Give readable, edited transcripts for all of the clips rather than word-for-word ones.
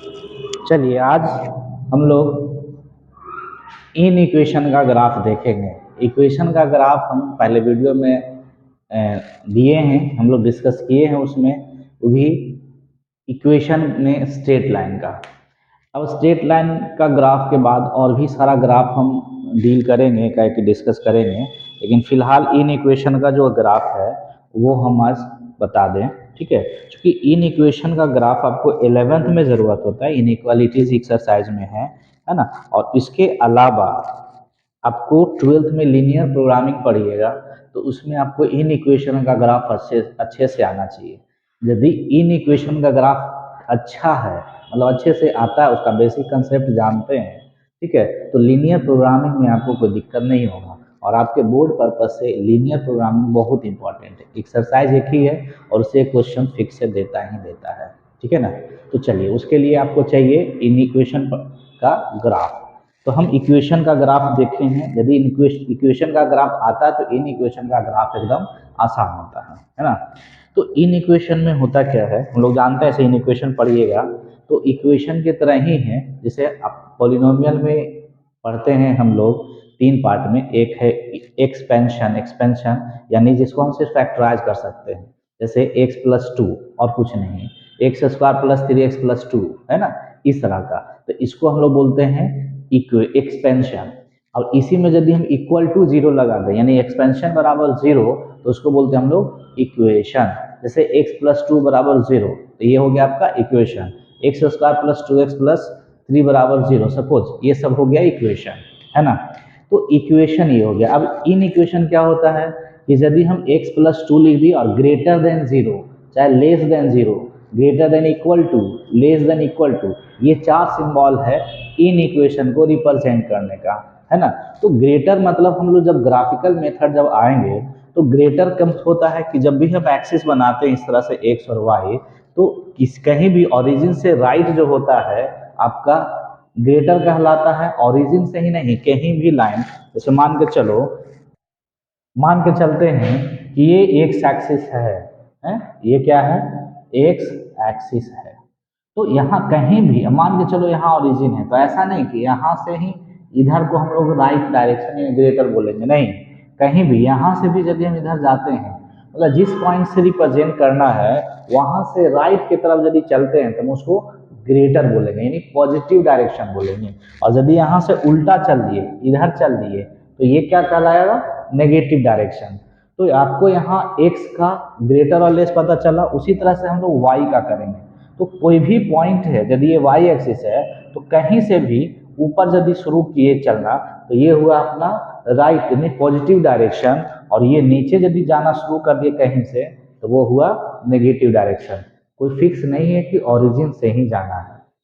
चलिए आज हम लोग इन इक्वेशन का ग्राफ देखेंगे। इक्वेशन का ग्राफ हम पहले वीडियो में दिए हैं, हम लोग डिस्कस किए हैं उसमें, वो भी इक्वेशन में स्ट्रेट लाइन का। अब स्ट्रेट लाइन का ग्राफ के बाद और भी सारा ग्राफ हम डील करेंगे, क्या कि डिस्कस करेंगे, लेकिन फिलहाल इन इक्वेशन का जो ग्राफ है वो हम आज बता दें। ठीक है, क्योंकि इन इक्वेशन का ग्राफ आपको 11th में ज़रूरत होता है, इनइक्वालिटीज एक्सरसाइज में है ना। और इसके अलावा आपको 12th में लीनियर प्रोग्रामिंग पढ़िएगा, तो उसमें आपको इन इक्वेशन का ग्राफ अच्छे से आना चाहिए। यदि इन इक्वेशन का ग्राफ अच्छा है, मतलब अच्छे से आता है, उसका बेसिक कंसेप्ट जानते हैं, ठीक है, तो लीनियर प्रोग्रामिंग में आपको कोई दिक्कत नहीं होगा। और आपके बोर्ड पर्पज से लीनियर प्रोग्रामिंग बहुत इंपॉर्टेंट है। एक्सरसाइज एक ही है और उसे क्वेश्चन फिक्स से देता ही देता है, ठीक है ना। तो चलिए, उसके लिए आपको चाहिए इन इक्वेशन का ग्राफ। तो हम इक्वेशन का ग्राफ देखे हैं। यदि इक्वेशन का ग्राफ आता है तो इन इक्वेशन का ग्राफ एकदम आसान होता है ना। तो इन इक्वेशन में होता क्या है, हम लोग जानते हैं, ऐसे इन इक्वेशन पढ़िएगा तो इक्वेशन की तरह ही है। जैसे आप पॉलिनोमियल में पढ़ते हैं हम लोग 3 पार्ट में। एक है एक्सपेंशन यानी जिसको हम सिर्फ फैक्टराइज कर सकते हैं, जैसे x+2 और कुछ नहीं, x² + 3x+2 है ना, इस तरह का। तो इसको हम लोग बोलते हैं एक्सपेंशन। और इसी में यदि हम इक्वल टू 0 लगा दें, यानी एक्सपेंशन बराबर 0, तो उसको बोलते हैं हम लोग इक्वेशन। जैसे x+2 बराबर 0, तो ये हो गया आपका इक्वेशन। x² + 2x + 3 बराबर 0, सपोज ये सब हो गया इक्वेशन, है ना। तो इक्वेशन ये हो गया। अब इन इक्वेशन क्या होता है कि यदि हम x+2 लिख दिए और ग्रेटर देन 0, चाहे less than 0, greater than equal to, less than equal to, ये 4 सिंबल है इन इक्वेशन को रिप्रेजेंट करने का, है ना। तो ग्रेटर मतलब हम लोग जब ग्राफिकल मेथड जब आएंगे तो ग्रेटर कम होता है कि जब भी हम एक्सिस बनाते हैं इस तरह से x और y, तो कहीं भी ओरिजिन से राइट जो होता है आपका ग्रेटर कहलाता है। ओरिजिन से ही नहीं, कहीं भी लाइन, जैसे मान के चलते हैं कि ये एक्स एक्सिस है, ये क्या है, एक्स एक्सिस है। तो यहाँ कहीं भी मान के चलो यहाँ ओरिजिन है, तो ऐसा नहीं कि यहाँ से ही इधर को हम लोग राइट डायरेक्शन में ग्रेटर बोलेंगे, नहीं। कहीं भी यहाँ से भी यदि हम इधर जाते हैं, मतलब जिस पॉइंट से रिप्रेजेंट करना है वहां से राइट की तरफ यदि चलते हैं तो हम उसको ग्रेटर बोलेंगे, यानी पॉजिटिव डायरेक्शन बोलेंगे। और यदि यहाँ से उल्टा चल दिए, इधर चल दिए, तो ये क्या कहलाएगा, नेगेटिव डायरेक्शन। तो आपको यहाँ x का ग्रेटर और लेस पता चला, उसी तरह से हम लोग y का करेंगे। तो कोई भी पॉइंट है, यदि ये y एक्सिस है, तो कहीं से भी ऊपर यदि शुरू किए चलना, तो ये हुआ अपना राइट यानी पॉजिटिव डायरेक्शन। और ये नीचे यदि जाना शुरू कर दिए कहीं से, तो वो हुआ नेगेटिव डायरेक्शन। कोई फिक्स नहीं है कि ओरिजिन से ही जाना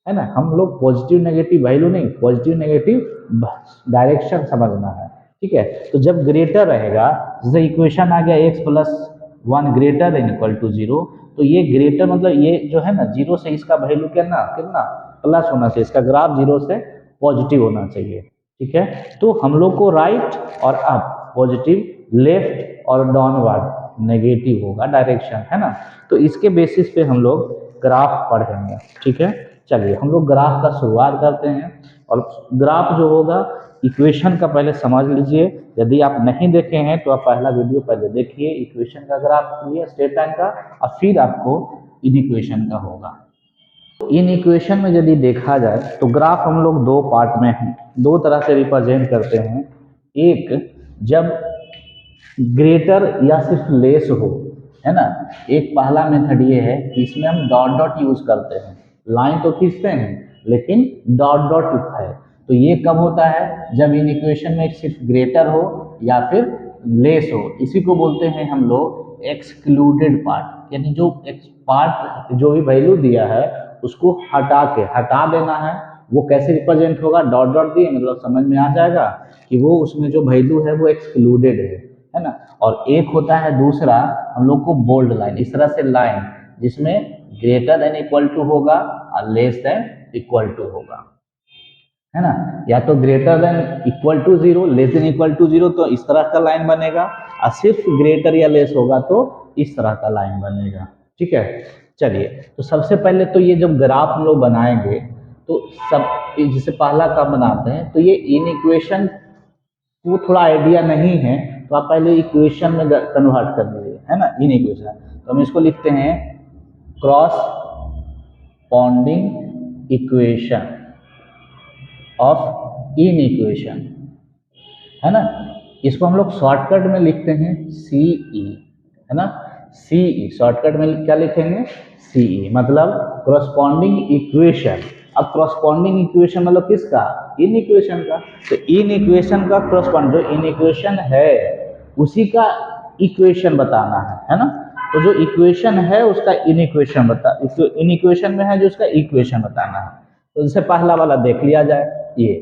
है ना। हम लोग पॉजिटिव नेगेटिव वैल्यू नहीं, पॉजिटिव नेगेटिव डायरेक्शन समझना है, ठीक है। तो जब ग्रेटर रहेगा, जैसे इक्वेशन आ गया x+1 greater than equal to 0, तो ये ग्रेटर मतलब ये जो है ना, 0 से इसका वैल्यू कितना कितना प्लस होना चाहिए, इसका ग्राफ 0 से पॉजिटिव होना चाहिए, ठीक है। तो हम लोग को राइट और अप पॉजिटिव, लेफ्ट और डाउनवर्ड नेगेटिव होगा डायरेक्शन, है ना। तो इसके बेसिस पे हम लोग ग्राफ पढ़ेंगे, ठीक है। चलिए हम लोग ग्राफ का शुरुआत करते हैं। और ग्राफ जो होगा इक्वेशन का पहले समझ लीजिए। यदि आप नहीं देखे हैं तो आप पहला वीडियो पहले देखिए, इक्वेशन का ग्राफ लिए स्ट्रेट लाइन का, और फिर आपको इन इक्वेशन का होगा। इन इक्वेशन में यदि देखा जाए तो ग्राफ हम लोग 2 पार्ट में हैं, 2 तरह से रिप्रेजेंट करते हैं। एक जब ग्रेटर या सिर्फ लेस हो, है ना। एक पहला मेथड ये है कि इसमें हम डॉट डॉट यूज करते हैं, लाइन तो खींचते हैं लेकिन डॉट डॉट है। तो ये कब होता है, जब इन इक्वेशन में सिर्फ ग्रेटर हो या फिर लेस हो। इसी को बोलते हैं हम लोग एक्सक्लूडेड पार्ट, यानी जो पार्ट जो भी वैल्यू दिया है उसको हटा देना है। वो कैसे रिप्रेजेंट होगा, डॉट डॉट दिए मतलब समझ में आ जाएगा कि वो उसमें जो वैल्यू है वो एक्सक्लूडेड है ना। और एक होता है दूसरा हम लोग को बोल्ड लाइन, इस तरह से लाइन जिसमें ग्रेटर देन इक्वल टू होगा और लेस देन इक्वल टू होगा, है ना। या तो greater than equal to 0, less than equal to 0, तो इस तरह का लाइन बनेगा। और सिर्फ ग्रेटर या लेस होगा तो इस तरह का लाइन बनेगा, ठीक है। चलिए, तो सबसे पहले तो ये जब ग्राफ हम लोग बनाएंगे तो सब जैसे पहला काम बनाते हैं, तो ये इन इक्वेशन को थोड़ा आइडिया नहीं है तो आप पहले इक्वेशन में कन्वर्ट कर लीजिए, है ना, इन इक्वेशन। तो हम इसको लिखते हैं cross पॉन्डिंग equation of in equation, है ना। इसको हम लोग शॉर्टकट में लिखते हैं सीई, है ना, सीई शॉर्टकट में क्या लिखेंगे, सीई मतलब क्रॉसपॉन्डिंग इक्वेशन। अब क्रॉसपॉन्डिंग इक्वेशन मतलब किसका, इन इक्वेशन का। तो इन इक्वेशन का क्रॉसपॉन्ड जो इन इक्वेशन है उसी का इक्वेशन बताना है ना। तो जो इक्वेशन है उसका इन इक्वेशन इन इक्वेशन में है जो उसका इक्वेशन बताना है। तो जैसे पहला वाला देख लिया जाए, ये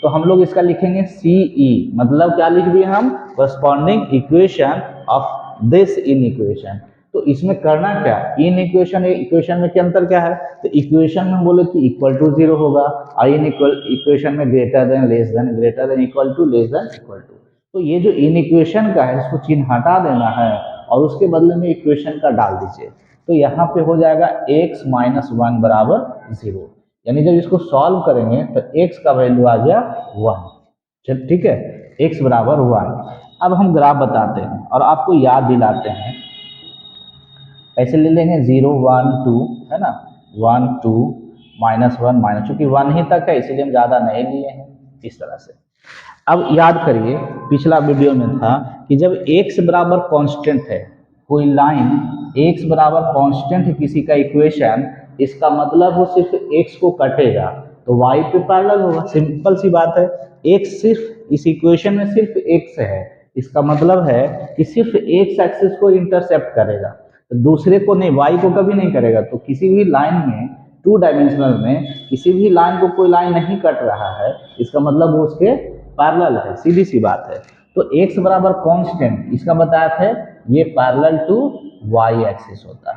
तो हम लोग इसका लिखेंगे सीई, मतलब क्या लिख दिए हम, corresponding equation of this in equation. तो इसमें करना क्या, इन इक्वेशन इक्वेशन में क्या अंतर क्या है, तो इक्वेशन में बोले कि इक्वल टू 0 होगा, और इन इक्वेशन में greater than, less than, greater than, equal to, less than, equal to. तो ये जो इन इक्वेशन का है इसको चिन्ह हटा देना है और उसके बदले में इक्वेशन का डाल दीजिए। तो यहाँ पे हो जाएगा x माइनस 1 बराबर 0, यानी जब इसको सॉल्व करेंगे तो x का वैल्यू आ गया 1। चल ठीक है, x बराबर 1। अब हम ग्राफ बताते हैं और आपको याद दिलाते हैं, ऐसे ले लेंगे 0 1 2, है ना, 1 2 माइनस 1 माइनस, चूंकि 1 ही तक है इसीलिए हम ज़्यादा नहीं लिए हैं, इस तरह से। अब याद करिए पिछला वीडियो में था कि जब x बराबर कांस्टेंट है, कोई लाइन x बराबर कांस्टेंट है किसी का इक्वेशन, इसका मतलब वो सिर्फ x को कटेगा तो y पे पैरेलल होगा, सिंपल सी बात है। x सिर्फ इस इक्वेशन में सिर्फ x है, इसका मतलब है कि सिर्फ x एक्सिस को इंटरसेप्ट करेगा, तो दूसरे को नहीं, y को कभी नहीं करेगा। तो किसी भी लाइन में, टू डायमेंशनल में किसी भी लाइन को कोई लाइन नहीं कट रहा है, इसका मतलब वो उसके पैरेलल है, सीधी सी बात है। तो x बराबर कांस्टेंट, इसका बताया था ये पैरेलल टू y एक्सिस होता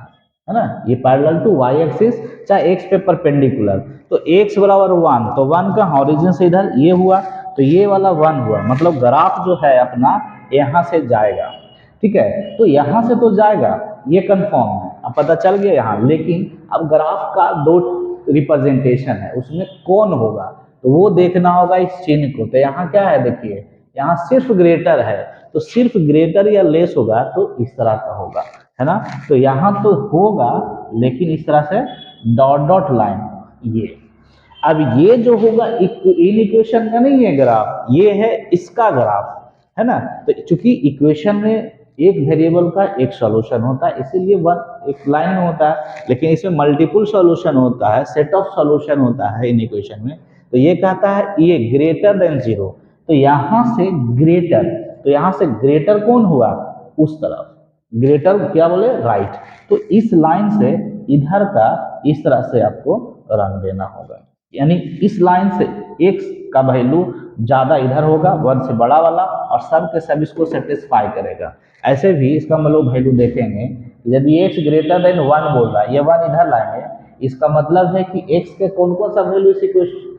है ना, ये पैरेलल टू y एक्सिस, चाहे x पे परपेंडिकुलर। तो x बराबर 1, तो 1 का ओरिजिन से इधर ये हुआ तो ये वाला 1 हुआ, मतलब ग्राफ जो है अपना यहाँ से जाएगा, ठीक है। तो यहाँ से तो जाएगा, ये कंफर्म है, अब पता चल गया यहाँ। लेकिन अब ग्राफ का दो रिप्रेजेंटेशन है, उसमें कौन होगा तो वो देखना होगा इस चिन्ह को। तो यहाँ क्या है देखिए, यहाँ सिर्फ ग्रेटर है, तो सिर्फ ग्रेटर या लेस होगा तो इस तरह का होगा, है ना। तो यहाँ तो होगा लेकिन इस तरह से डॉट डॉट लाइन ये। अब ये जो होगा इन इक्वेशन का नहीं है ग्राफ, ये है इसका ग्राफ, है ना। तो चूंकि इक्वेशन में एक वेरिएबल का एक सॉल्यूशन होता है इसीलिए वन एक लाइन होता है, लेकिन इसमें मल्टीपल सॉल्यूशन होता है, सेट ऑफ सॉल्यूशन होता है इन इक्वेशन में। तो ये कहता है ये ग्रेटर देन 0, तो यहाँ से ग्रेटर, तो यहाँ से ग्रेटर कौन हुआ, उस तरफ ग्रेटर क्या बोले, राइट। तो इस लाइन से इधर का इस तरह से आपको रंग देना होगा, यानी इस लाइन से x का वैल्यू ज्यादा इधर होगा, 1 से बड़ा वाला, और सब के सब इसको सेटिस्फाई करेगा। ऐसे भी इसका मतलब वैल्यू देखेंगे, यदि x ग्रेटर देन 1 बोल रहा है, ये 1 इधर लाएंगे, इसका मतलब है कि x के कौन कौन सा वैल्यू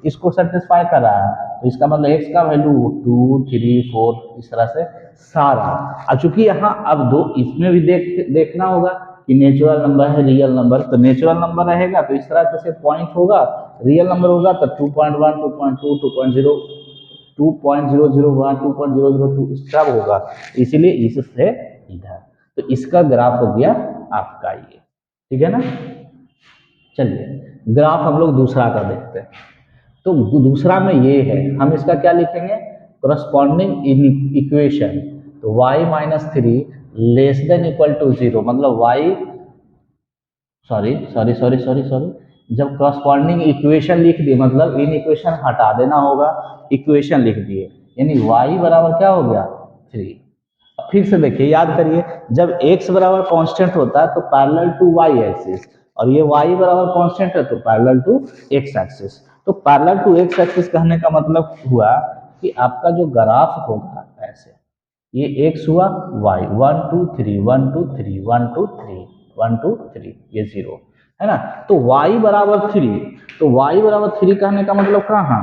इसको सेटिस्फाई कर रहा है, तो इसका मतलब x का वैल्यू 2 3 4 इस तरह से सारा। अब चूंकि यहाँ अब दो इसमें भी देखना होगा कि नेचुरल नंबर है रियल नंबर, तो नेचुरल नंबर रहेगा तो इस तरह से पॉइंट होगा, रियल नंबर होगा तो 2.1 2.2 2.0 2.001 2.002 सब होगा, इसीलिए इससे इधर। तो इसका ग्राफ हो गया आपका ये, ठीक है ना। चलिए ग्राफ हम लोग दूसरा का देखते हैं। तो दूसरा में ये है, हम इसका क्या लिखेंगे, करस्पॉन्डिंग इक्वेशन। तो y minus 3 less than equal to 0, मतलब y सॉरी जब करस्पॉन्डिंग इक्वेशन लिख दिए मतलब इन इक्वेशन हटा देना होगा, इक्वेशन लिख दिए, यानी y बराबर क्या हो गया 3। अब फिर से देखिए याद करिए, जब x बराबर कांस्टेंट होता है तो पैरेलल टू y एक्सिस, और ये y बराबर कांस्टेंट है तो पैरेलल टू x एक्सिस। तो पैरेलल टू x एक्सिस कहने का मतलब हुआ कि आपका जो ग्राफ होगा ऐसे, ये x हुआ y 1 2 3 1 2 3 1 2 3 1 2 3, ये 0 है ना। तो y बराबर 3, तो y बराबर 3 कहने का मतलब कहाँ,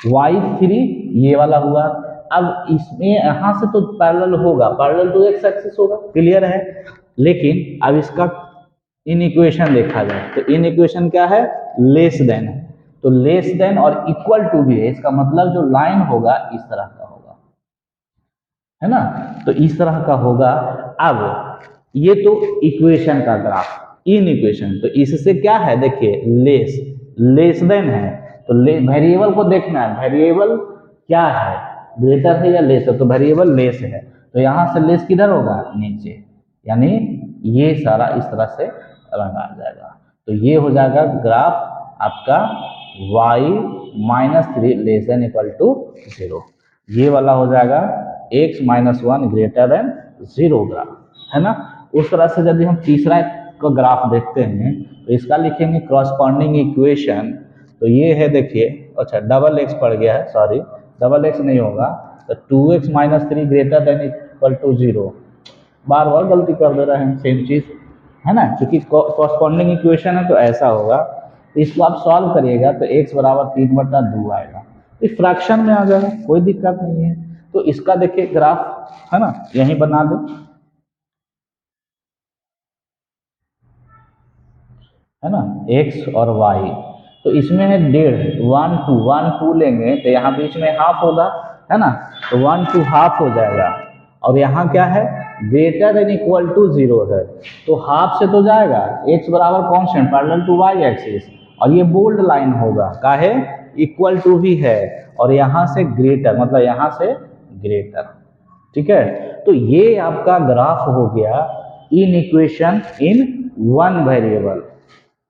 y3 ये वाला हुआ। अब इसमें यहाँ से तो पैरेलल होगा, पैरेलल टू x एक्सिस होगा, क्लियर है। लेकिन अब इसका इन इक्वेशन देखा जाए तो इन इक्वेशन क्या है, लेस देन है, तो लेस देन और इक्वल टू भी है, इसका मतलब जो लाइन होगा इस तरह का होगा, है ना, तो इस तरह का होगा। अब ये तो इक्वेशन का ग्राफ, इन इक्वेशन, तो इससे क्या है देखिए, लेस लेस देन है, तो वेरिएबल को देखना है, वेरिएबल क्या है, ग्रेटर है या लेस है, तो वेरिएबल लेस है, तो यहां से लेस किधर होगा, नीचे, यानी ये सारा इस तरह से रंग आ जाएगा, तो ये हो जाएगा ग्राफ आपका y-3 less than equal to 0, ये वाला हो जाएगा x-1 ग्रेटर देन 0 ग्राफ, है ना। उस तरह से यदि हम तीसरा का ग्राफ देखते हैं तो इसका लिखेंगे क्रॉसपॉन्डिंग इक्वेशन, तो ये है देखिए, अच्छा डबल एक्स पड़ गया है, सॉरी डबल एक्स नहीं होगा, तो 2x-3 greater than equal to 0, बार बार गलती कर दे रहे हैं, सेम चीज है ना, क्योंकि कॉरस्पॉन्डिंग इक्वेशन है तो ऐसा होगा, तो इसको आप सॉल्व करिएगा तो x बराबर 3/2 आएगा, इस फ्रैक्शन में आ जाएगा, कोई दिक्कत नहीं है। तो इसका देखिए ग्राफ, है ना, यहीं बना दो, है ना, x और y, तो इसमें है 1.5, 1 2 लेंगे तो यहाँ बीच में हाफ होगा, है ना, तो 1 2 हाफ हो जाएगा, और यहाँ क्या है, ग्रेटर देन इक्वल टू 0 है, तो हाफ से तो जाएगा, x बराबर constant parallel to y axis, और ये बोल्ड लाइन होगा, काहे, इक्वल टू भी है, और यहाँ से ग्रेटर, मतलब यहाँ से ग्रेटर, ठीक है, तो ये आपका ग्राफ हो गया in equation in one variable,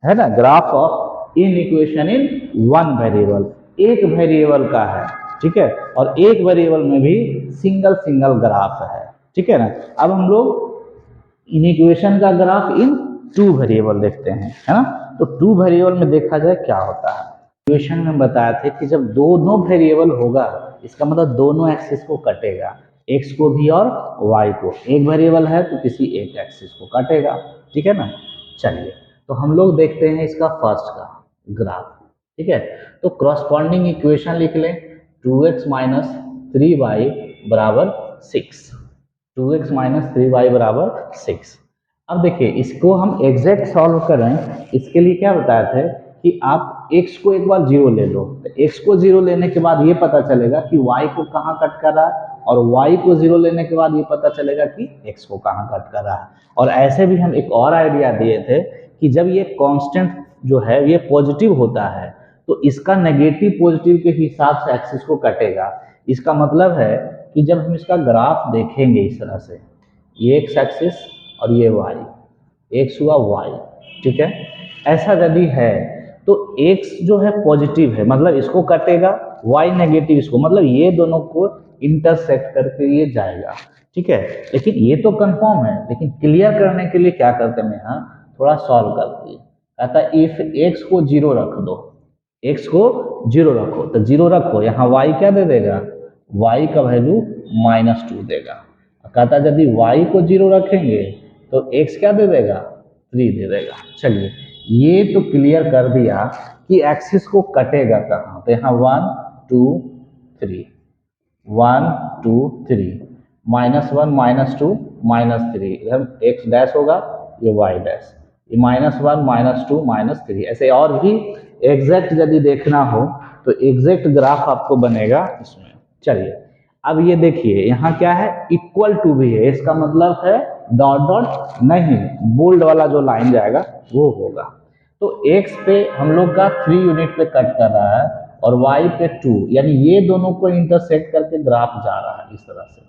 है ना, graph of in equation in one variable, एक वेरिएबल का है, ठीक है, और एक वेरिएबल में भी सिंगल सिंगल ग्राफ है, ठीक है ना। अब हम लोग इन इक्वेशन का ग्राफ इन टू वेरिएबल देखते हैं, है ना, तो टू वेरिएबल में देखा जाए क्या होता है, इक्वेशन में बताया थे कि जब दोनों वेरिएबल होगा, इसका मतलब दोनों एक्सिस को कटेगा, एक्स को भी और वाई को, एक वेरिएबल है तो किसी एक एक्सिस को काटेगा, ठीक है ना। चलिए तो हम लोग देखते हैं इसका फर्स्ट का ग्राफ, ठीक है, तो क्रॉसपॉन्डिंग इक्वेशन लिख लें, 2x-3y बराबर 6, 2x-3y बराबर 6। अब देखिए इसको हम एग्जैक्ट सॉल्व करें, इसके लिए क्या बताया था कि आप x को एक बार 0 ले लो, तो x को 0 लेने के बाद ये पता चलेगा कि y को कहाँ कट कर रहा है, और y को 0 लेने के बाद ये पता चलेगा कि x को कहाँ कट कर रहा है। और ऐसे भी हम एक और आइडिया दिए थे कि जब ये कांस्टेंट जो है ये पॉजिटिव होता है तो इसका नेगेटिव पॉजिटिव के हिसाब से एक्सिस को कटेगा, इसका मतलब है कि जब हम इसका ग्राफ देखेंगे इस तरह से, ये एक्स एक्सिस और ये वाई, एक्स हुआ वाई, ठीक है, ऐसा यदि है तो एक्स जो है पॉजिटिव है मतलब इसको कटेगा, वाई नेगेटिव इसको, मतलब ये दोनों को इंटरसेक्ट करके ये जाएगा, ठीक है। लेकिन ये तो कंफर्म है, लेकिन क्लियर करने के लिए क्या करते हैं, हाँ थोड़ा सॉल्व करते हैं, कहता है इफ एक्स को 0 रख दो, एक्स को 0 रखो, तो 0 रखो, यहाँ वाई क्या दे देगा, वाई का वैल्यू -2 देगा, कहता है यदि वाई को 0 रखेंगे तो एक्स क्या दे देगा, 3 दे देगा। चलिए ये तो क्लियर कर दिया कि एक्सिस को कटेगा कहाँ, तो यहाँ 1 2 3, 1 2 3, -1 -2 -3, इधर एक्स डैश होगा, ये वाई डैश, ये -1 -2 -3, ऐसे और भी एग्जैक्ट यदि देखना हो तो एग्जैक्ट ग्राफ आपको बनेगा इसमें। चलिए अब ये देखिए यहाँ क्या है, इक्वल टू भी है, इसका मतलब है डॉट डॉट नहीं, बोल्ड वाला जो लाइन जाएगा वो होगा, तो x पे हम लोग का 3 यूनिट पे कट कर रहा है और y पे 2, यानी ये दोनों को इंटरसेक्ट करके ग्राफ जा रहा है इस तरह से।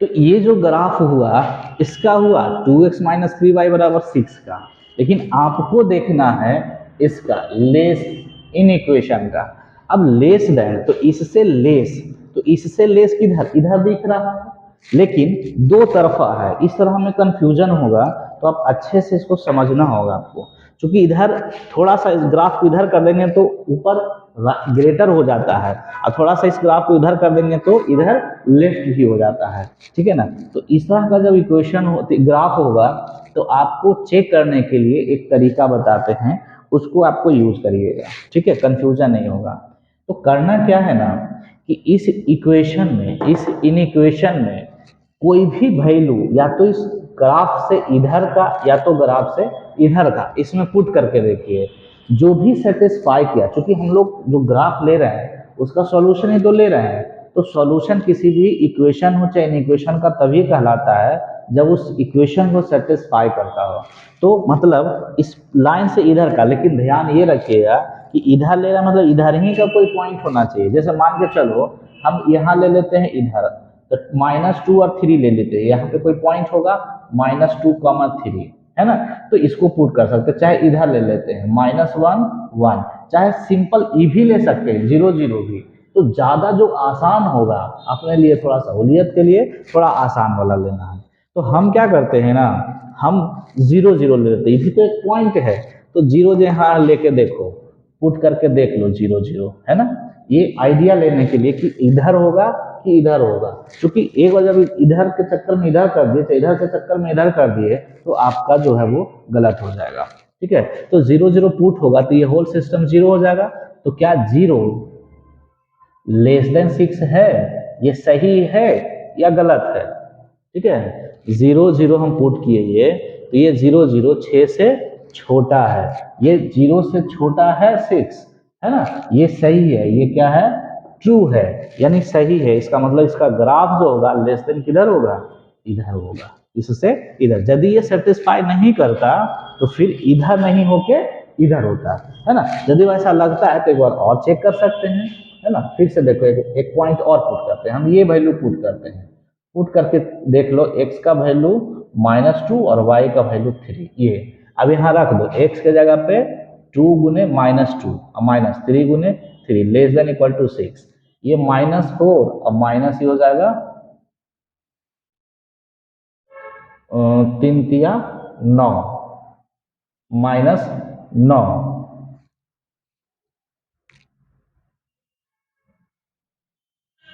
तो ये जो ग्राफ हुआ इसका हुआ 2x-3y बराबर 6 का, लेकिन आपको देखना है इसका लेस इन इक्वेशन का। अब लेस देन तो इससे लेस किधर, इधर दिख रहा है, लेकिन दो तरफा है, इस तरह में कंफ्यूजन होगा, तो आप अच्छे से इसको समझना होगा आपको, क्योंकि इधर थोड़ा सा इस ग्राफ को इधर कर देंगे तो ऊपर ग्रेटर हो जाता है, और थोड़ा सा इस ग्राफ को इधर कर देंगे तो इधर लेफ्ट ही हो जाता है, ठीक है ना। तो इस तरह का जब इक्वेशन होती ग्राफ होगा तो आपको चेक करने के लिए एक तरीका बताते हैं, उसको आपको यूज करिएगा, ठीक है, कंफ्यूजन नहीं होगा। तो करना क्या है ना कि इस इक्वेशन में, इस इन इक्वेशन में कोई भी वैल्यू या तो इस ग्राफ से इधर का या तो ग्राफ से इधर का इसमें पुट करके देखिए, जो भी सेटिस्फाई किया, क्योंकि हम लोग जो ग्राफ ले रहे हैं उसका सॉल्यूशन ही तो ले रहे हैं, तो सॉल्यूशन किसी भी इक्वेशन हो चाहे इक्वेशन का तभी कहलाता है जब उस इक्वेशन को सेटिस्फाई करता हो। तो मतलब इस लाइन से इधर का, लेकिन ध्यान ये रखिएगा कि इधर ले रहा मतलब इधर ही का कोई पॉइंट होना चाहिए। जैसे मान के चलो हम यहाँ ले लेते हैं इधर, तो -2 और 3 ले लेते हैं, यहाँ पे कोई पॉइंट होगा -2, 3 है ना, तो इसको पुट कर सकते हैं। चाहे इधर ले लेते हैं -1, 1, चाहे सिंपल ई भी ले सकते हैं, 0, 0 भी। तो ज्यादा जो आसान होगा अपने लिए, थोड़ा सहूलियत के लिए थोड़ा आसान वाला लेना है, तो हम क्या करते हैं ना, हम 0, 0 ले लेते हैं। इसी पे एक पॉइंट है तो 0 यहाँ लेके देखो, पुट करके देख लो 0, 0 है ना। ये आइडिया लेने के लिए कि इधर होगा कि इधर होगा, क्योंकि एक बार जब इधर के चक्कर में इधर कर दिए तो इधर के चक्कर में इधर कर दिए तो आपका जो है वो गलत हो जाएगा। ठीक है, तो 0, 0 पुट होगा तो ये होल सिस्टम 0 हो जाएगा। तो क्या 0 < 6 है, ये सही है या गलत है? ठीक है, 0, 0 हम पुट किए ये, तो ये 0, 0 6 से छोटा है, ये 0 से छोटा है 6 है ना, ये सही है, ये क्या है, ट्रू है, यानी सही है। इसका मतलब इसका ग्राफ जो होगा लेस देन किधर होगा, इधर होगा, इससे इधर। यदि ये सेटिस्फाई नहीं करता तो फिर इधर नहीं होके इधर होता है ना। यदि वैसा लगता है तो एक बार और चेक कर सकते हैं, है ना। फिर से देखो एक पॉइंट और पुट करते हैं, हम ये वैल्यू पुट करते हैं, पुट करके देख लो x का वैल्यू -2 और y का वैल्यू 3। ये अब यहाँ रख दो, x के जगह पे 2 गुने -2 और -3 गुने 3 लेस देन इक्वल टू 6, ये -4 और माइनस ही हो जाएगा 3 तिया 9 -9।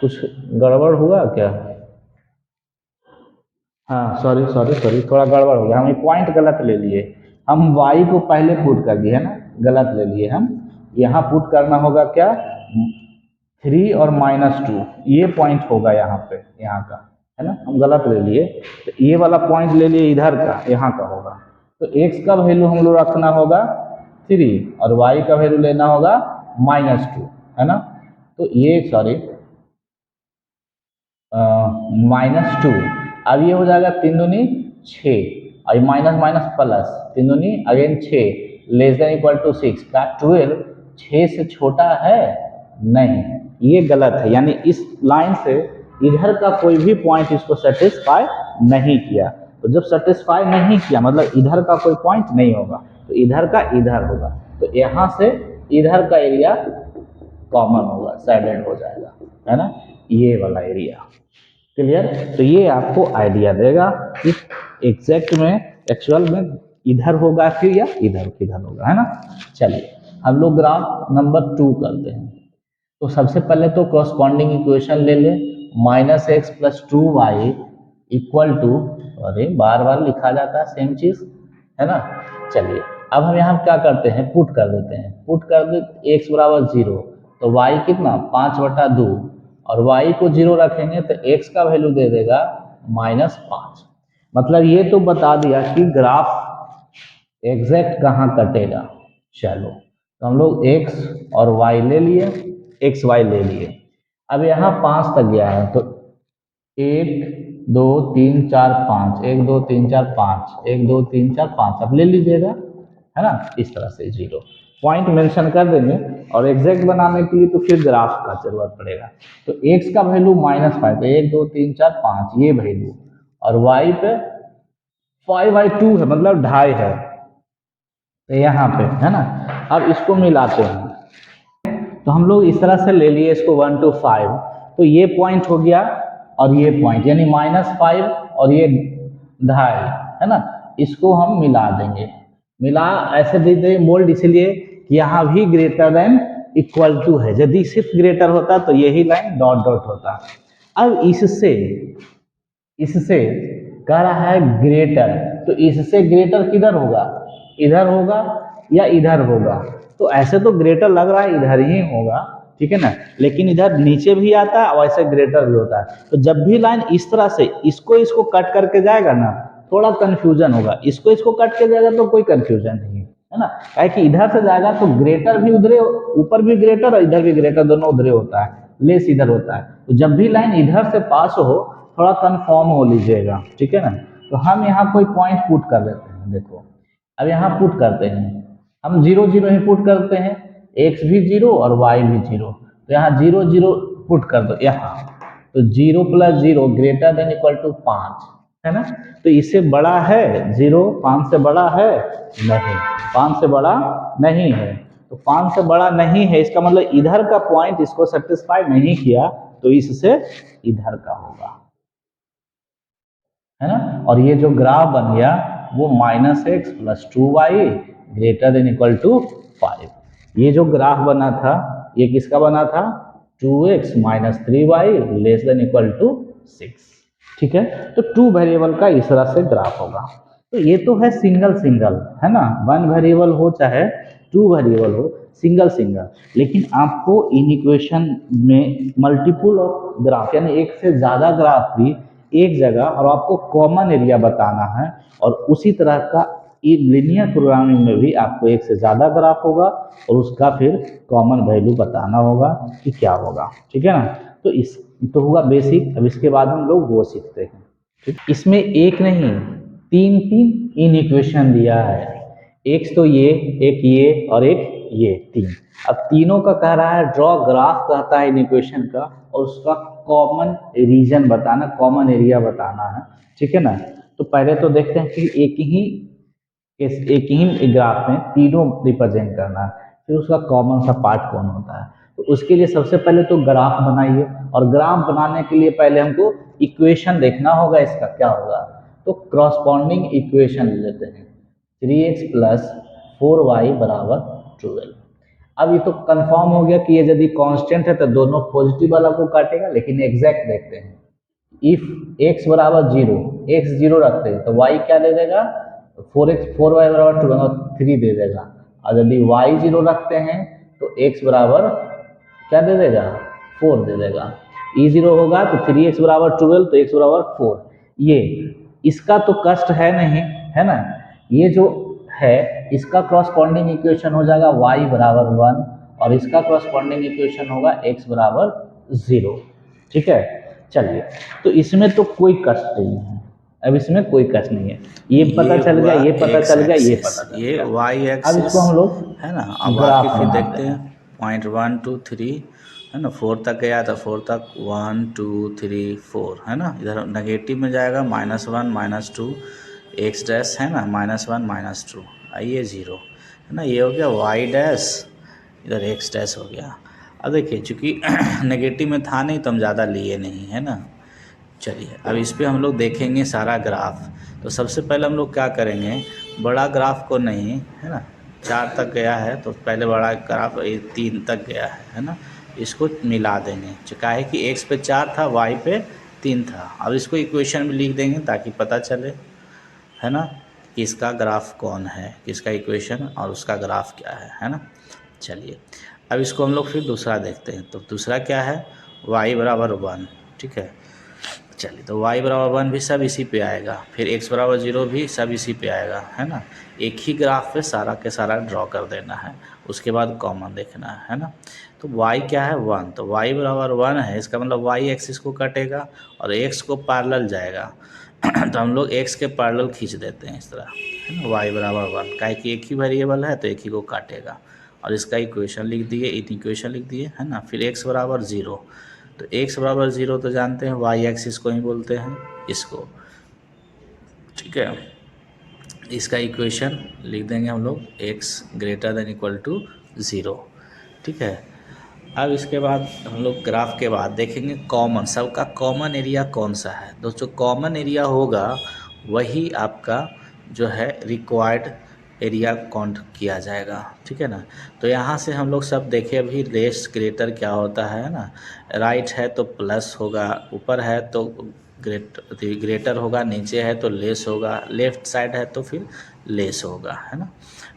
कुछ गड़बड़ हुआ क्या? हाँ सॉरी सॉरी सॉरी, थोड़ा गड़बड़ हो गया, हम ये पॉइंट गलत ले लिए। हम y को पहले पुट कर दिए है ना, गलत ले लिए हम। यहाँ पुट करना होगा क्या, 3 और -2, ये पॉइंट होगा यहाँ पे, यहाँ का है ना, हम गलत ले लिए। तो ये वाला पॉइंट ले लिए इधर का, यहाँ का होगा। तो x का वैल्यू हम लोग रखना होगा 3 और y का वैल्यू लेना होगा -2 है ना। तो ये सॉरी -2, अब ये हो जाएगा 3 दूनी 6 और माइनस माइनस प्लस 3 दूनी again 6 less than equal to 6 का 12 6 से छोटा है नहीं, ये गलत है। यानी इस लाइन से इधर का कोई भी पॉइंट इसको सेटिस्फाई नहीं किया। तो जब सेटिस्फाई नहीं किया मतलब इधर का कोई पॉइंट नहीं होगा, तो इधर का इधर होगा, तो यहाँ से इधर का एरिया कॉमन होगा, साइडेड हो जाएगा, है ना, ये वाला एरिया। क्लियर? तो ये आपको आइडिया देगा कि एग्जैक्ट में एक्चुअल में इधर होगा फिर या इधर किधर होगा, है ना। चलिए हम लोग ग्राफ नंबर 2 करते हैं। तो सबसे पहले तो कॉरस्पॉन्डिंग इक्वेशन ले ले, -x + 2y इक्वल टू, अरे बार बार लिखा जाता है सेम चीज, है ना। चलिए अब हम यहाँ क्या करते हैं, पुट कर देते हैं, पुट कर दे x = 0 तो y कितना 5/2 और y को 0 रखेंगे तो x का वैल्यू दे देगा -5। मतलब ये तो बता दिया कि ग्राफ एग्जैक्ट कहाँ कटेगा। चलो तो हम लोग x और y ले लिए, x y ले लिए। अब यहाँ 5 तक गया है तो 1 2 3 4 5, 1 2 3 4 5, 1 2 3 4 5, अब ले लीजिएगा, है ना। इस तरह से 0 पॉइंट मेंशन कर देंगे और एग्जैक्ट बनाने के लिए तो फिर ग्राफ का जरूरत पड़ेगा। तो x का वैल्यू -5 है, 1 2 3 4 5 ये वैल्यू, और y पे 5/2 है मतलब 2.5 है, तो यहाँ पे है ना। अब इसको मिलाते हैं तो हम लोग इस तरह से ले लिए इसको 1 to 5, तो ये पॉइंट हो गया और ये पॉइंट यानी -5 और ये 2.5 है ना, इसको हम मिला देंगे। मिला ऐसे दे दे मोल्ड इसलिए कि यहाँ भी ग्रेटर देन इक्वल टू है, यदि सिर्फ ग्रेटर होता तो यही लाइन डॉट डॉट होता। अब इससे इससे कह रहा है ग्रेटर, तो इससे ग्रेटर किधर होगा, इधर होगा या इधर होगा। तो ऐसे तो ग्रेटर लग रहा है इधर ही होगा, ठीक है ना, लेकिन इधर नीचे भी आता है और ऐसे ग्रेटर भी होता है। तो जब भी लाइन इस तरह से इसको कट करके जाएगा ना थोड़ा कन्फ्यूजन होगा। इसको इसको कट के जाएगा तो कोई कन्फ्यूजन नहीं है ना, क्या कि इधर से जाएगा तो ग्रेटर भी उधरे, ऊपर भी ग्रेटर और इधर भी ग्रेटर, दोनों उधरे होता है, लेस इधर होता है। तो जब भी लाइन इधर से पास हो थोड़ा कंफर्म हो लीजिएगा, ठीक है ना। तो हम यहाँ कोई पॉइंट पुट कर देते हैं, देखो अब यहाँ पुट करते हैं, हम 0 0 ही पुट करते हैं, x भी 0 और y भी 0, तो यहाँ 0 0 पुट कर दो यहाँ, तो 0 + 0 ग्रेटर देन इक्वल टू 5 है ना। तो इससे बड़ा है 0, 5 से बड़ा है नहीं, 5 से बड़ा नहीं है, तो 5 से बड़ा नहीं है, इसका मतलब इधर का पॉइंट इसको सेटिस्फाई नहीं किया, तो इससे इधर का होगा, है ना। और ये जो ग्राफ बन गया वो -x + 2y greater than equal to 5, ये जो ग्राफ बना था ये किसका बना था, 2x - 3y less than equal to 6, ठीक है। तो 2 वेरिएबल का इस तरह से ग्राफ होगा। तो ये तो है सिंगल सिंगल, है ना, 1 वेरिएबल हो चाहे 2 वेरिएबल हो, सिंगल सिंगल। लेकिन आपको इन इक्वेशन में मल्टीपल ऑफ ग्राफ यानी एक से ज़्यादा ग्राफ भी एक जगह और आपको कॉमन एरिया बताना है, और उसी तरह का लीनियर प्रोग्रामिंग में भी आपको एक से ज़्यादा ग्राफ होगा और उसका फिर कॉमन वैल्यू बताना होगा कि क्या होगा, ठीक है ना। तो इस तो हुआ बेसिक। अब इसके बाद हम लोग वो सीखते हैं, ठीक। इसमें एक नहीं 3 इन इक्वेशन दिया है, एक तो ये और एक ये 3। अब तीनों का कह रहा है ड्रॉ ग्राफ कहता है इन इक्वेशन का, और उसका कॉमन रीजन बताना, कॉमन एरिया बताना है, ठीक है ना। तो पहले तो देखते हैं कि एक ही ग्राफ में तीनों रिप्रेजेंट करना है, फिर उसका कॉमन सा पार्ट कौन होता है। तो उसके लिए सबसे पहले तो ग्राफ बनाइए, और ग्राफ बनाने के लिए पहले हमको इक्वेशन देखना होगा इसका क्या होगा। तो क्रॉसपॉन्डिंग इक्वेशन लेते हैं, 3x + 4y = 12। अब ये तो कंफर्म हो गया कि ये यदि कांस्टेंट है तो दोनों पॉजिटिव वाला को काटेगा, लेकिन एग्जैक्ट देखते हैं। इफ x = 0, x 0 रखते हैं तो y क्या दे देगा, 4y = 3 दे देगा। और यदि y 0 रखते हैं तो x बराबर क्या दे देगा, 4 दे देगा। e 0 होगा तो 3x = 12, तो x = 4। ये इसका तो कष्ट है नहीं, है ना। ये जो है इसका क्रॉसपॉन्डिंग इक्वेशन हो जाएगा y = 1, और इसका क्रॉसपॉन्डिंग इक्वेशन होगा x = 0, ठीक है। चलिए, तो इसमें तो कोई कष्ट नहीं है, अब इसमें कोई कष्ट नहीं है, ये पता चल गया, ये पता चल गया, ये पता चल गया। ये y एक्सिस अब इसको हम लोग है ना। अब आगे फिर देखते हैं पॉइंट 1 2 3 है ना, 4 तक गया तो 4 तक 1 2 3 4 है ना। इधर नेगेटिव में जाएगा -1 -2 x डैश है ना, -1 -2 आइए 0 है ना। ये हो गया y डैश, इधर x डैश हो गया। अब देखिए चूँकि नेगेटिव में था नहीं तो हम ज़्यादा लिए नहीं, है ना। चलिए अब इस पे हम लोग देखेंगे सारा ग्राफ। तो सबसे पहले हम लोग क्या करेंगे, बड़ा ग्राफ को नहीं, है ना, 4 तक गया है तो पहले बड़ा ग्राफ 3 तक गया है ना, इसको मिला देंगे। क्या है कि x पे 4 था, y पे 3 था। अब इसको इक्वेशन में लिख देंगे ताकि पता चले, है ना, कि इसका ग्राफ कौन है, किसका इक्वेशन और उसका ग्राफ क्या है ना। चलिए अब इसको हम लोग फिर दूसरा देखते हैं। तो दूसरा क्या है, y = 1, ठीक है। चलिए तो y = 1 भी सब इसी पे आएगा, फिर x = 0 भी सब इसी पे आएगा, है ना। एक ही ग्राफ पे सारा के सारा ड्रॉ कर देना है, उसके बाद कॉमन देखना है ना। तो y क्या है, 1, तो y = 1 है, इसका मतलब y एक्सिस को काटेगा और x को पैरेलल जाएगा। तो हम लोग x के पैरेलल खींच देते हैं इस तरह, है ना। y = 1 काहे कि एक ही वेरिएबल है तो एक ही को काटेगा, और इसका इक्वेशन लिख दिए, इक्वेशन लिख दिए, है ना। फिर x = 0, तो x = 0 तो जानते हैं y एक्सिस को ही बोलते हैं इसको, ठीक है। इसका इक्वेशन लिख देंगे हम लोग x > 0, ठीक है। अब इसके बाद हम लोग ग्राफ के बाद देखेंगे कॉमन, सबका कॉमन एरिया कौन सा है। दोस्तों कॉमन एरिया होगा वही आपका जो है रिक्वायर्ड एरिया काउंट किया जाएगा, ठीक है ना। तो यहाँ से हम लोग सब देखें अभी लेस ग्रेटर क्या होता है ना, राइट है तो प्लस होगा, ऊपर है तो ग्रेटर होगा, नीचे है तो लेस होगा, लेफ़्ट साइड है तो फिर लेस होगा, है ना।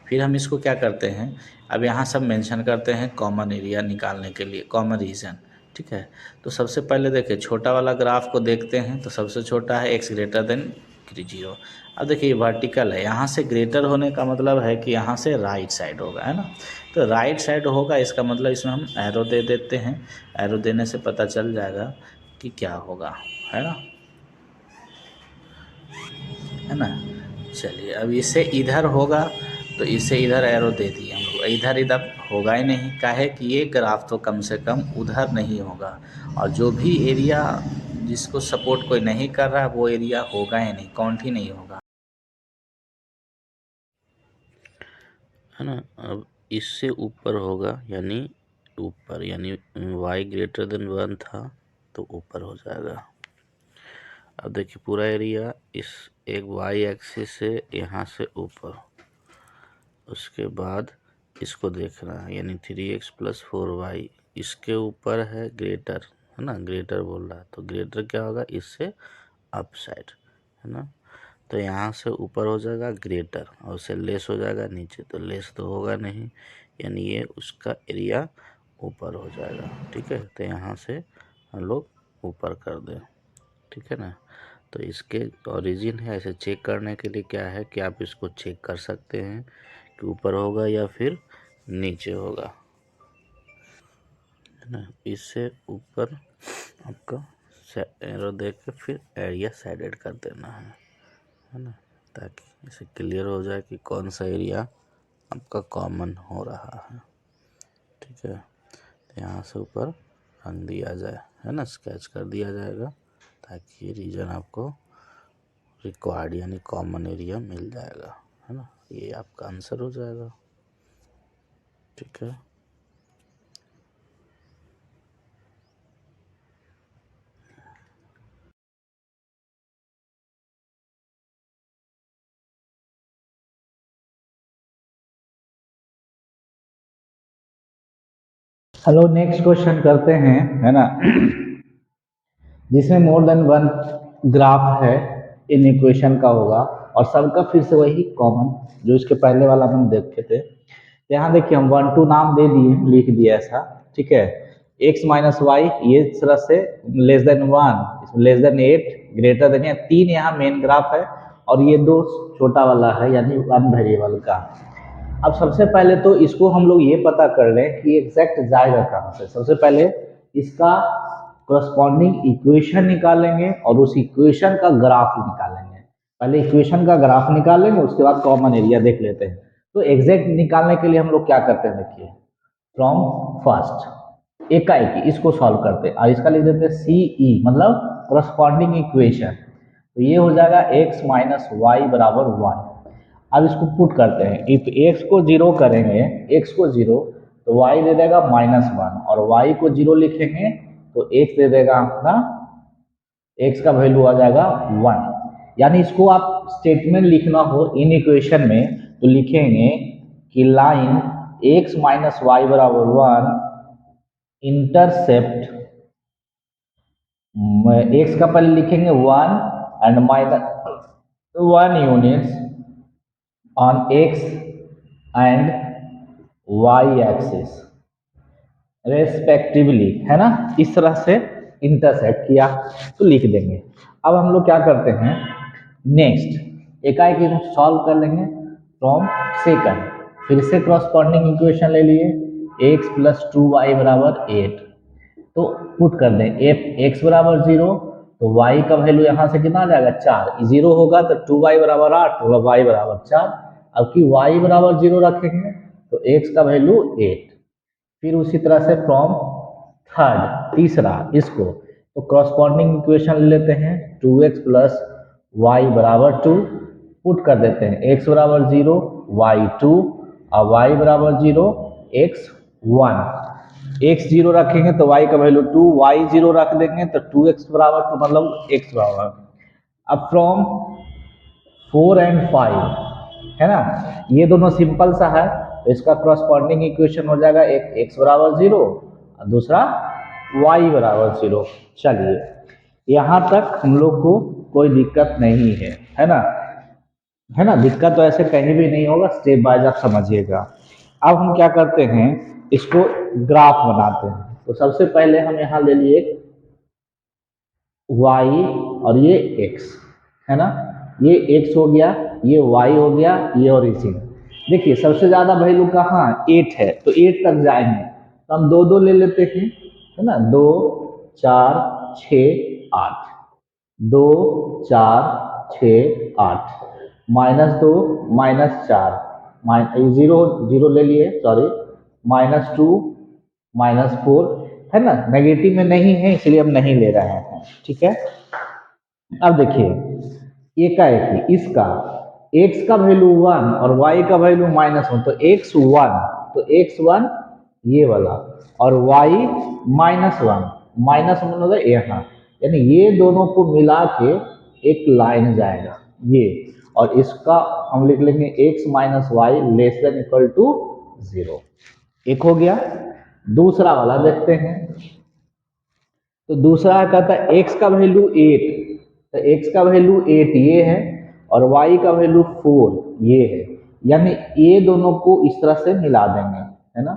फिर हम इसको क्या करते हैं, अब यहाँ सब मेंशन करते हैं कॉमन एरिया निकालने के लिए, कॉमन रीजन, ठीक है। तो सबसे पहले देखिए छोटा वाला ग्राफ को देखते हैं, तो सबसे छोटा है x > डिग्री 0। अब देखिए वर्टिकल है, यहाँ से ग्रेटर होने का मतलब है कि यहाँ से राइट साइड होगा, है ना। तो राइट साइड होगा, इसका मतलब इसमें हम एरो दे देते हैं। एरो देने से पता चल जाएगा कि क्या होगा, है ना, है ना। चलिए अब इससे इधर होगा तो इससे इधर एरो दे दिए हम लोग, इधर इधर होगा ही नहीं, काहे कि ये ग्राफ तो कम से कम उधर नहीं होगा, और जो भी एरिया जिसको सपोर्ट कोई नहीं कर रहा है वो एरिया होगा ही नहीं, काउंट ही नहीं होगा, है ना। अब इससे ऊपर होगा, यानी ऊपर, यानी y ग्रेटर देन 1 था तो ऊपर हो जाएगा। अब देखिए पूरा एरिया इस एक y एक्सिस से यहाँ से ऊपर, उसके बाद इसको देखना है, यानी 3x + 4y इसके ऊपर है ग्रेटर, है ना, ग्रेटर बोल रहा है, तो ग्रेटर क्या होगा, इससे अप साइड, है ना। तो यहाँ से ऊपर हो जाएगा ग्रेटर और उससे लेस हो जाएगा नीचे, तो लेस तो होगा नहीं, यानी ये उसका एरिया ऊपर हो जाएगा, ठीक है। तो यहाँ से हम लोग ऊपर कर दें, ठीक है ना। तो इसके ओरिजिन है, ऐसे चेक करने के लिए क्या है कि आप इसको चेक कर सकते हैं कि ऊपर होगा या फिर नीचे होगा, है ना। इससे ऊपर आपका एरो देख के फिर एरिया साइडेड कर देना है ना, ताकि इसे क्लियर हो जाए कि कौन सा एरिया आपका कॉमन हो रहा है, ठीक है। तो यहाँ से ऊपर रंग दिया जाए, है ना, स्केच कर दिया जाएगा, ताकि ये रीजन आपको रिक्वायर्ड यानी कॉमन एरिया मिल जाएगा, है ना। ये आपका आंसर हो जाएगा, ठीक है। चलो नेक्स्ट क्वेश्चन करते हैं, है ना, जिसमें मोर देन वन ग्राफ है इन इक्वेशन का होगा और सबका फिर से वही कॉमन जो इसके पहले वाला हम देखे थे। तो यहाँ देखिए हम 1 2 नाम दे दिए, लिख दिया ऐसा, ठीक है। x - y ये तरह से लेस देन 1, इसमें लेस देन 8, ग्रेटर देन, 3 यहाँ मेन ग्राफ है और ये 2 छोटा वाला है यानी वन वेरिएबल का। अब सबसे पहले तो इसको हम लोग ये पता कर लें कि एग्जैक्ट जाएगा कहाँ से। सबसे पहले इसका करस्पॉन्डिंग इक्वेशन निकालेंगे और उस इक्वेशन का ग्राफ निकालेंगे। पहले इक्वेशन का ग्राफ निकालेंगे, उसके बाद कॉमन एरिया देख लेते हैं। तो एग्जैक्ट निकालने के लिए हम लोग क्या करते हैं, देखिए फ्रॉम फर्स्ट एकाएकी इसको सॉल्व करते हैं और इसका लिख देते हैं CE मतलब करस्पॉन्डिंग इक्वेशन। तो ये हो जाएगा x - y = 1। अब इसको पुट करते हैं, इफ x को 0 करेंगे, x को 0 तो y दे देगा -1 और y को 0 लिखेंगे तो x दे देगा अपना, x का वैल्यू आ जाएगा 1। यानी इसको आप स्टेटमेंट लिखना हो इन इक्वेशन में तो लिखेंगे कि line x - y = 1 intercept, x का पहले लिखेंगे 1 and -1 units on x and y axis respectively, है ना। इस तरह से इंटरसेक्ट किया तो लिख देंगे। अब हम लोग क्या करते हैं, नेक्स्ट एकाएक हम सॉल्व कर लेंगे फ्रॉम सेकंड। फिर से करस्पॉन्डिंग इक्वेशन ले लिए, x + 2y = 8। तो पुट कर दें एफ x = 0 तो y का वैल्यू यहाँ से कितना आ जाएगा 4, 0 होगा तो 2y = 8 होगा, y = 4। अब कि y = 0 रखेंगे तो x का वैल्यू 8। फिर उसी तरह से फ्रॉम थर्ड तीसरा इसको तो करस्पॉन्डिंग इक्वेशन ले लेते हैं 2x + y = 2, पुट कर देते हैं x = 0 y 2 और y = 0 x 1। x 0 रखेंगे तो y का वैल्यू 2, y 0 रख देंगे तो 2x = 2 मतलब x बराबर। अब फ्रॉम 4 एंड 5, है ना, ये दोनों सिंपल सा है तो इसका करस्पॉन्डिंग इक्वेशन हो जाएगा, एक x = 0 और दूसरा y = 0। चलिए यहाँ तक हम लोग को कोई दिक्कत नहीं है ना, है ना। दिक्कत तो ऐसे कहीं भी नहीं होगा, स्टेप बाय आप समझिएगा। अब हम क्या करते हैं, इसको ग्राफ बनाते हैं। तो सबसे पहले हम यहाँ ले लिए y और ये x, है ना। ये x हो गया, ये y हो गया, ये ओरिजिन। देखिए सबसे ज़्यादा वैल्यू कहाँ 8 है, तो 8 तक जाएंगे तो हम 2 2 ले लेते हैं, है ना, 2 4 6 8, 2 4 6 8, -2 -4 जीरो जीरो ले लिए, सॉरी, -2 -4, है ना, नेगेटिव में नहीं है इसलिए हम नहीं ले रहे हैं, ठीक है। अब देखिए एकाएक ही इसका x का वैल्यू 1 और y का वैल्यू -1, तो x1, तो x1 ये वाला और y -1 होगा यहाँ, यानी ये दोनों को मिला के एक लाइन जाएगा ये, और इसका हम लिख लेंगे x - y < 0। एक हो गया। दूसरा वाला देखते हैं, तो दूसरा कहता है x का वैल्यू 8, तो x का वैल्यू 8 ये है और y का वैल्यू 4 ये है, यानी ये दोनों को इस तरह से मिला देंगे, है ना,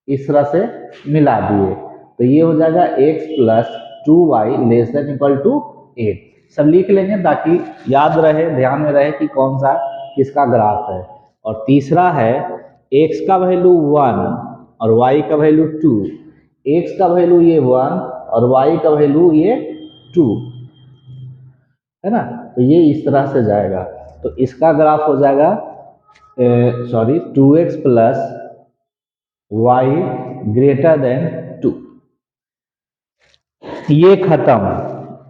इस तरह से मिला दिए तो ये हो जाएगा x + 2y < 8। सब लिख लेंगे ताकि याद रहे, ध्यान में रहे कि कौन सा किसका ग्राफ है। और तीसरा है x का वैल्यू 1 और y का वैल्यू 2, x का वैल्यू ये 1 और y का वैल्यू ये 2, है ना, तो ये इस तरह से जाएगा, तो इसका ग्राफ हो जाएगा सॉरी 2x + y > 2। ये खत्म।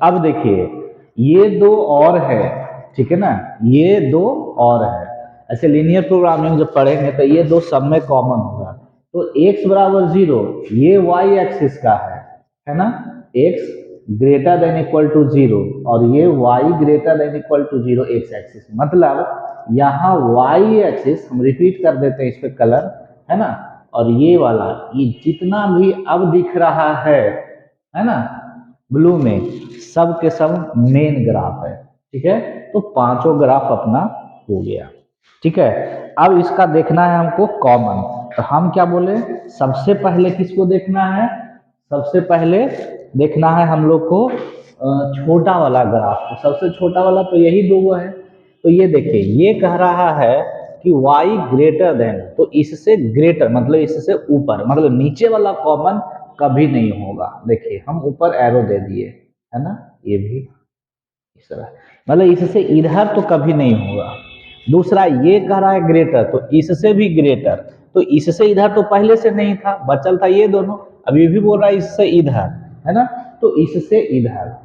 अब देखिए ये दो और है, ठीक है ना, ये दो और है। ऐसे लीनियर प्रोग्रामिंग जब पढ़ेंगे तो ये दो सब में कॉमन होगा, तो x = 0 ये y एक्सिस का है ना, x > 0 और ये y > 0 x एक्सिस, मतलब यहाँ y एक्सिस हम रिपीट कर देते हैं इस पे कलर, है ना, और ये वाला ये जितना भी अब दिख रहा है ना ब्लू में, सब के सब मेन ग्राफ है, ठीक है। तो पांचों ग्राफ अपना हो गया, ठीक है। अब इसका देखना है हमको कॉमन, तो हम क्या बोले, सबसे पहले किसको देखना है, सबसे पहले देखना है हम लोग को छोटा वाला ग्राफ, तो सबसे छोटा वाला तो यही दो है। तो ये देखिए ये कह रहा है कि y <, तो इससे ग्रेटर मतलब इससे ऊपर, मतलब नीचे वाला कॉमन कभी नहीं होगा। देखिए हम ऊपर एरो दे दिए, है ना, ये भी इस तरह, मतलब इससे इधर तो कभी नहीं होगा। दूसरा ये कह रहा है ग्रेटर, तो इससे भी ग्रेटर, तो इससे इधर तो पहले से नहीं था, बचल था ये दोनों, अब ये भी बोल रहा है इससे इधर, है ना, तो इससे इधर,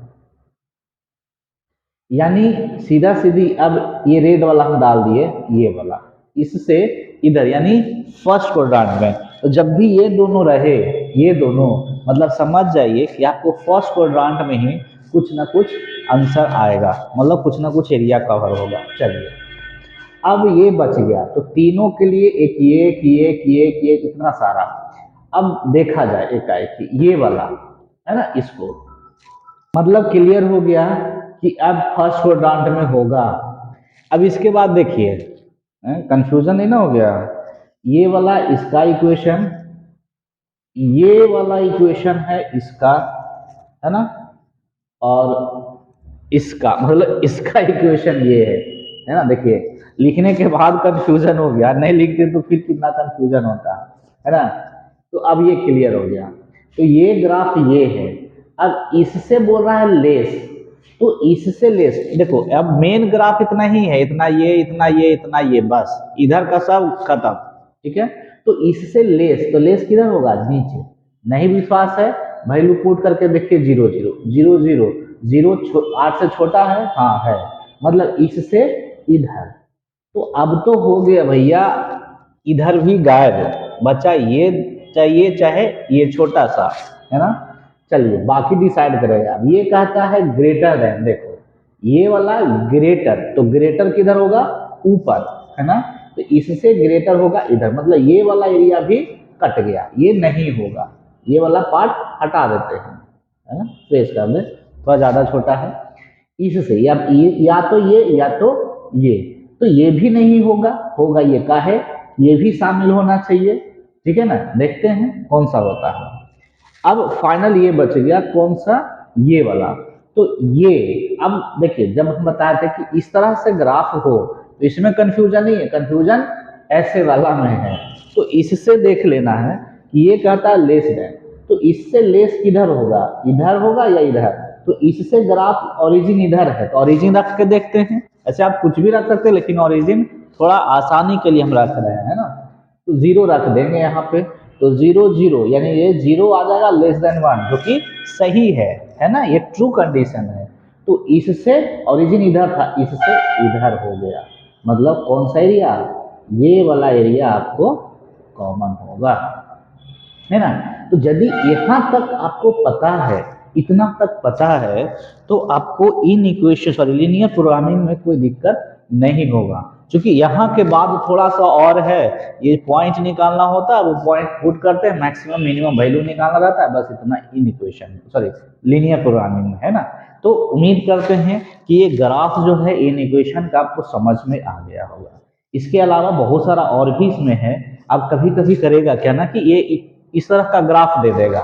यानी सीधा सीधी अब ये रेड वाला हम डाल दिए, ये वाला इससे इधर यानी फर्स्ट क्वाड्रेंट में। तो जब भी ये दोनों रहे, ये दोनों, मतलब समझ जाइए कि आपको फर्स्ट क्वाड्रेंट में ही कुछ ना कुछ आंसर आएगा, मतलब कुछ ना कुछ एरिया कवर होगा। चलिए अब ये बच गया, तो तीनों के लिए एक ये एक ये एक ये एक ये इतना सारा। अब देखा जाए एकाएक ये वाला, है ना, इसको मतलब क्लियर हो गया कि अब फर्स्ट क्वाड्रेंट में होगा। अब इसके बाद देखिए कंफ्यूजन नहीं ना हो गया, ये वाला इसका इक्वेशन, ये वाला इक्वेशन है इसका, है ना, और इसका मतलब इसका इक्वेशन ये है ना। देखिए लिखने के बाद कंफ्यूजन हो गया, नहीं लिखते तो फिर कितना कंफ्यूजन होता है ना। तो अब ये क्लियर हो गया, तो ये ग्राफ ये है। अब इससे बोल रहा है लेस, तो इससे लेस देखो, अब मेन ग्राफ इतना ही है, इतना ये इतना ये इतना ये, बस इधर का सब खत्म, ठीक है। तो इससे लेस, तो लेस किधर होगा, नीचे। नहीं विश्वास है, वैल्यू पुट करके देखिए 0 0 0 0 0 8 से छोटा है, हाँ है, मतलब इससे इधर। तो अब तो हो गया भैया, इधर भी गायब बचा, ये चाहिए चाहे ये छोटा सा, है ना। चलिए बाकी डिसाइड करेगा। अब ये कहता है ग्रेटर देन, देखो ये वाला ग्रेटर, तो ग्रेटर किधर होगा, ऊपर, है ना, तो इससे ग्रेटर होगा इधर, मतलब ये वाला एरिया भी कट गया, ये नहीं होगा, ये वाला पार्ट हटा देते हैं, है ना, प्रेस कर दे, थोड़ा ज्यादा छोटा है इससे, या तो ये या तो ये, तो ये भी नहीं होगा, होगा ये का है, ये भी शामिल होना चाहिए, ठीक है ना। देखते हैं कौन सा होता है। अब फाइनल ये बच गया कौन सा, ये वाला, तो ये अब देखिए, जब हम बताए थे कि इस तरह से ग्राफ हो तो इसमें कंफ्यूजन नहीं है, कंफ्यूजन ऐसे वाला में है। तो इससे देख लेना है कि ये कहता है लेस देन, तो इससे लेस किधर होगा, इधर होगा या इधर, तो इससे ग्राफ ओरिजिन इधर है तो ओरिजिन रख के देखते हैं। ऐसे आप कुछ भी रख सकते हैं, लेकिन ओरिजिन थोड़ा आसानी के लिए हम रख रहे हैं ना, तो जीरो रख देंगे यहाँ पे। तो 0 0 यानी ये 0 आ जाएगा लेस देन 1, जो कि सही है ना, ये ट्रू कंडीशन है। तो इससे ओरिजिन इधर था, इससे इधर हो गया, मतलब कौन सा एरिया, ये वाला एरिया आपको कॉमन होगा, है ना। तो यदि यहाँ तक आपको पता है, इतना तक पता है, तो आपको in equation sorry linear programming में कोई दिक्कत नहीं होगा। क्योंकि यहाँ के बाद थोड़ा सा और है, ये पॉइंट निकालना होता है, वो पॉइंट पुट करते हैं, मैक्सिमम मिनिमम वैल्यू निकालना रहता है, बस इतना in equation sorry linear programming में, है ना। तो उम्मीद करते हैं कि ये ग्राफ जो है इन इक्वेशन का आपको समझ में आ गया होगा। इसके अलावा बहुत सारा और भी इसमें है। अब कभी कभी करेगा क्या ना कि ये इस तरह का ग्राफ दे देगा,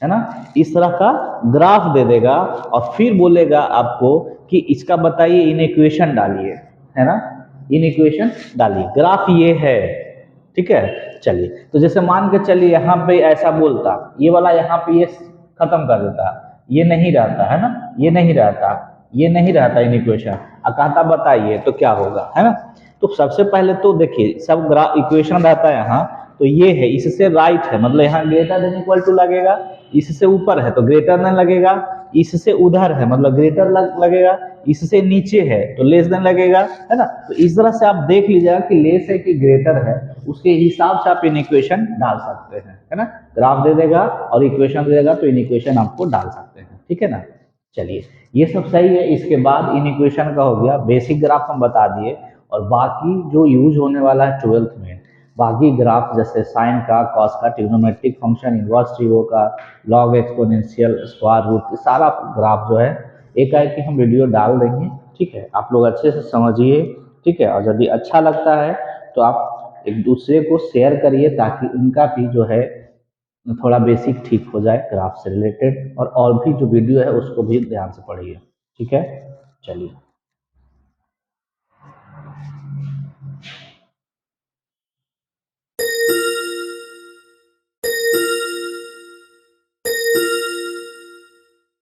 है ना, इस तरह का ग्राफ दे देगा और फिर बोलेगा आपको कि इसका बताइए इन इक्वेशन डालिए, है ना, इन इक्वेशन डालिए, ग्राफ ये है, ठीक है। चलिए, तो जैसे मान के चलिए यहाँ पे ऐसा बोलता, ये वाला यहाँ पे ये खत्म कर देता, ये नहीं रहता, है ना, ये नहीं रहता, ये नहीं रहता इन इक्वेशन, और कहता बताइए तो क्या होगा, है ना। तो सबसे पहले तो देखिए सब इक्वेशन रहता है यहाँ, तो ये है, इससे राइट है मतलब यहाँ ग्रेटर देन इक्वल टू लगेगा, इससे ऊपर है तो ग्रेटर देन लगेगा, इससे उधर है मतलब ग्रेटर लगेगा, इससे नीचे है तो लेस देन लगेगा, है ना। तो इस तरह से आप देख लीजिएगा कि लेस है कि ग्रेटर है, उसके हिसाब से आप इन इक्वेशन डाल सकते हैं, है ना। ग्राफ दे देगा और इक्वेशन दे देगा तो इन इक्वेशन आपको डाल सकते हैं, ठीक है ना। चलिए, ये सब सही है। इसके बाद इन इक्वेशन का हो गया, बेसिक ग्राफ हम बता दिए, और बाकी जो यूज होने वाला है 12th में, बाकी ग्राफ जैसे साइन का, कॉस का, ट्रिग्नोमेट्रिक फंक्शन, इनवर्स ट्रीगो का, लॉग एक्सपोनेंशियल, स्क्वायर रूट, सारा ग्राफ जो है एक कि हम वीडियो डाल देंगे, ठीक है। आप लोग अच्छे से समझिए, ठीक है। और यदि अच्छा लगता है तो आप एक दूसरे को शेयर करिए, ताकि उनका भी जो है थोड़ा बेसिक ठीक हो जाए ग्राफ से रिलेटेड, और भी जो वीडियो है उसको भी ध्यान से पढ़िए, ठीक है। चलिए।